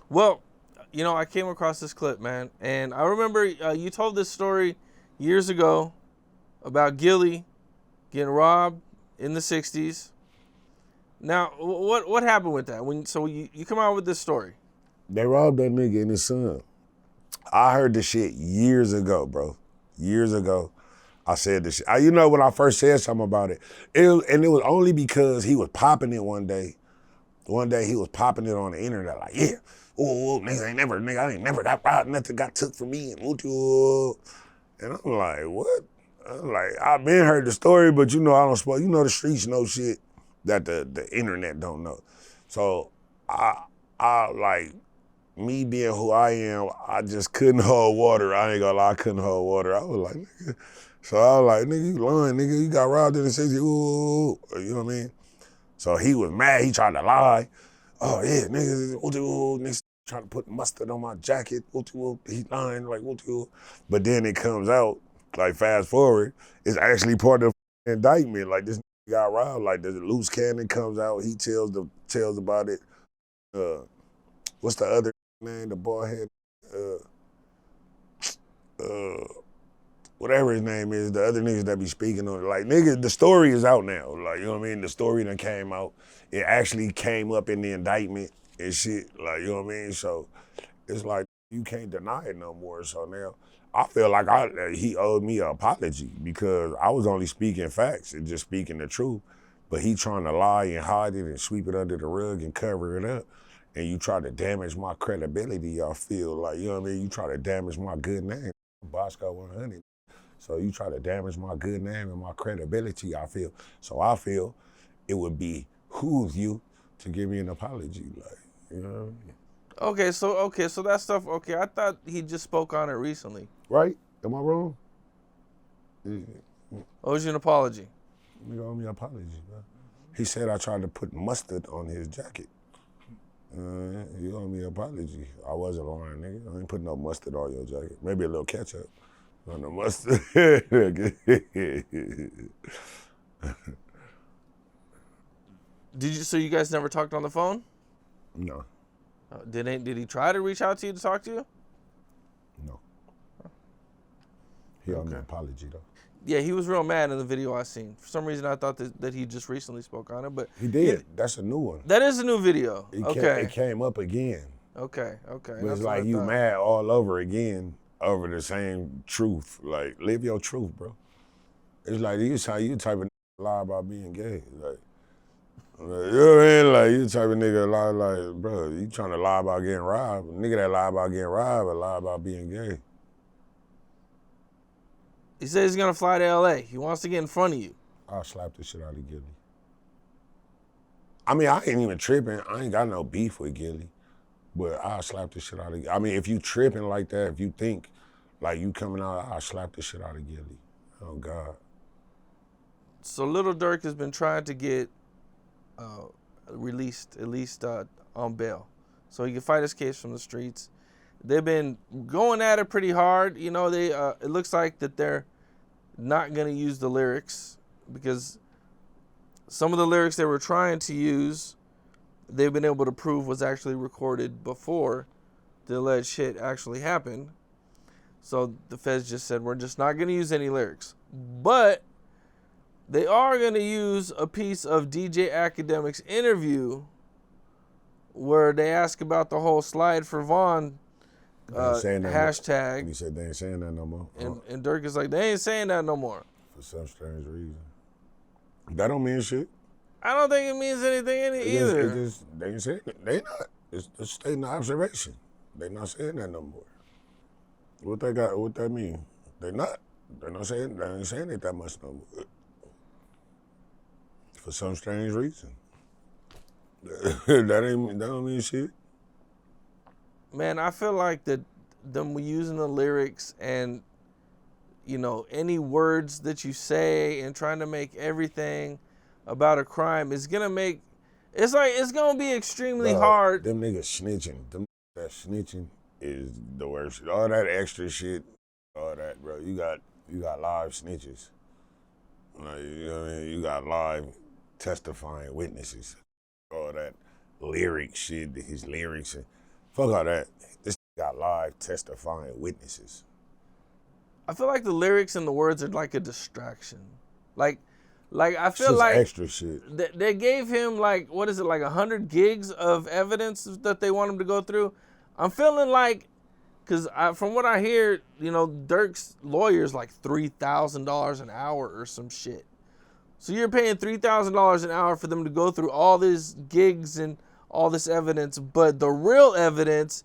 Well, I came across this clip, man, and I remember you told this story years ago about Gillie getting robbed in the '60s. Now, what happened with that? So you come out with this story. They robbed that nigga and his son. I heard this shit years ago, bro. Years ago. I said this shit. When I first said something about it, it was only because he was popping it one day. One day he was popping it on the internet like, yeah, nigga, I ain't never got robbed, nothing got took from me, and I'm like, what? I'm like, I've been heard the story, but I don't spoil. The streets know shit that the internet don't know. So I like, me being who I am, I just couldn't hold water. I ain't gonna lie, I couldn't hold water. I was like, nigga. So I was like, nigga, you lying, nigga. You got robbed in the city, ooh, you know what I mean? So he was mad, he tried to lie. Oh yeah, nigga, niggas trying to put mustard on my jacket, he lying, like, but then it comes out, like fast forward, it's actually part of the indictment. Like this nigga got robbed, like the loose cannon comes out, he tells about it. What's the other name? The bald head, whatever his name is, the other niggas that be speaking on it. Like, nigga, the story is out now. Like, you know what I mean? The story done came out. It actually came up in the indictment and shit. Like, you know what I mean? So it's like, you can't deny it no more. So now I feel like he owed me an apology because I was only speaking facts and just speaking the truth. But he trying to lie and hide it and sweep it under the rug and cover it up. And you try to damage my credibility, I feel like, you know what I mean? You try to damage my good name, Boskoe100. So you try to damage my good name and my credibility, I feel. So I feel it would behoove you to give me an apology, like, you know what I mean? Okay, so that stuff. Okay, I thought he just spoke on it recently. Right? Am I wrong? Owes you an apology. Nigga owe me an apology, bro. He said I tried to put mustard on his jacket. You owe me an apology. I wasn't lying, nigga. I ain't putting no mustard on your jacket. Maybe a little ketchup on the mustard. So you guys never talked on the phone? No, Did he try to reach out to you to talk to you? no. He owed me an apology, though. Yeah, he was real mad in the video I seen. For some reason, I thought that he just recently spoke on it, but He did. That's a new one. that is a new video. It came up again. Okay. But That's it's what I like you thought. mad all over again over the same truth. Like, live your truth, bro. It's like you type of lie about being gay. Like, you know what I mean? Like, you type of nigga lie like, bro, you trying to lie about getting robbed. A nigga that lie about getting robbed or lie about being gay. He says he's gonna fly to LA. He wants to get in front of you. I'll slap the shit out of Gillie. I mean, I ain't even tripping. I ain't got no beef with Gillie. But I'll slap the shit out of Gillie. I mean, if you tripping like that, if you think like you coming out, I'll slap the shit out of Gillie. Oh, God. So Little Durk has been trying to get released, at least on bail, so he can fight his case from the streets. They've been going at it pretty hard. It looks like that they're not going to use the lyrics because some of the lyrics they were trying to use, they've been able to prove was actually recorded before the alleged shit actually happened. So the feds just said, we're just not going to use any lyrics. But they are going to use a piece of DJ Academic's interview where they ask about the whole slide for Vaughn hashtag. And he said they ain't saying that no more. And Durk is like, they ain't saying that no more. For some strange reason. That don't mean shit. I don't think it means anything either. They ain't saying it. They not. It's stating the observation. They not saying that no more. What that mean? They not. They ain't saying it that much no more. For some strange reason. that don't mean shit. Man, I feel like that them using the lyrics and any words that you say and trying to make everything about a crime is gonna make it's gonna be extremely hard. Them niggas snitching. That snitching is the worst. All that extra shit, all that, bro. You got live snitches. Like, you know what I mean? You got live testifying witnesses. All that lyric shit, his lyrics. Fuck all that. This got live testifying witnesses. I feel like the lyrics and the words are like a distraction. Like I It's feel just like extra shit. they gave him like, what is it, like 100 gigs of evidence that they want him to go through. I'm feeling like, because from what I hear, you know, Dirk's lawyer's like $3,000 an hour or some shit. So you're paying $3,000 an hour for them to go through all these gigs and all this evidence, but the real evidence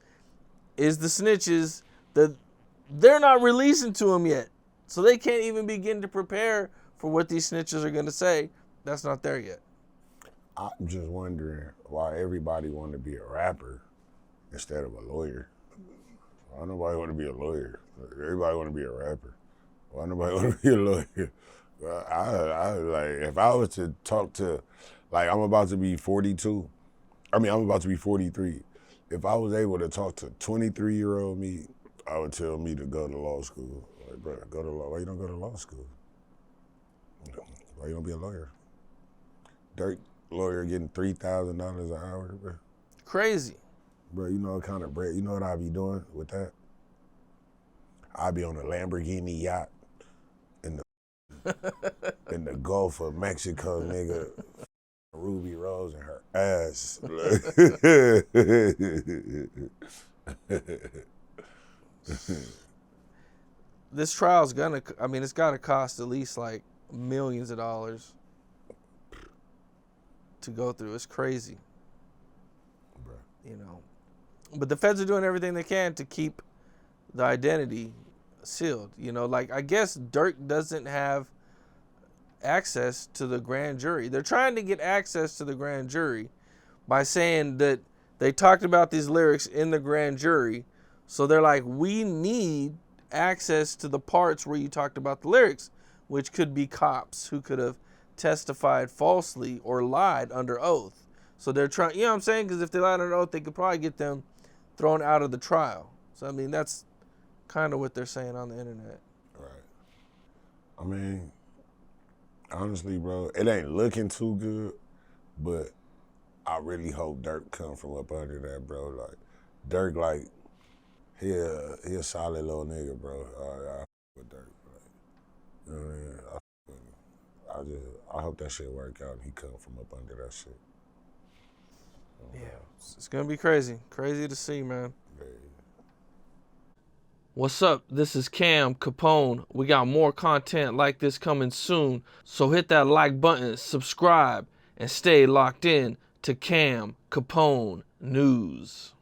is the snitches that they're not releasing to him yet. So they can't even begin to prepare for what these snitches are going to say. That's not there yet. I'm just wondering why everybody want to be a rapper instead of a lawyer. Why nobody want to be a lawyer? Everybody want to be a rapper. Why nobody want to be a lawyer? Well, I like, if I was to talk to, like, I'm about to be 42. I'm about to be 43. If I was able to talk to 23-year-old me, I would tell me to go to law school. Like, bro, go to law. Why you don't go to law school? Why you don't be a lawyer? Dirk lawyer getting $3,000 an hour, bro. Crazy. Bro, you know what kind of bread, you know what I'd be doing with that? I'd be on a Lamborghini yacht in the Gulf of Mexico, nigga. Ruby Rose in her ass. This trial's gonna, I mean, it's gotta cost at least like millions of dollars to go through. It's crazy. Bro. You know. But the feds are doing everything they can to keep the identity sealed. You know, like, I guess Dirk doesn't have access to the grand jury. They're trying to get access to the grand jury by saying that they talked about these lyrics in the grand jury. So they're like, we need access to the parts where you talked about the lyrics, which could be cops who could have testified falsely or lied under oath. So they're trying, you know what I'm saying? Because if they lied under oath, they could probably get them thrown out of the trial. So, I mean, that's kind of what they're saying on the internet. Right. I mean, honestly, bro, it ain't looking too good, but I really hope Dirk come from up under that, bro. Like, Dirk, like, he a solid little nigga, bro. I with Dirk. Like, you know what I mean? I hope that shit work out and he come from up under that shit. Yeah, it's gonna be crazy. Crazy to see, man. Yeah. What's up? This is Cam Capone. We got more content like this coming soon. So hit that like button, subscribe, and stay locked in to Cam Capone News.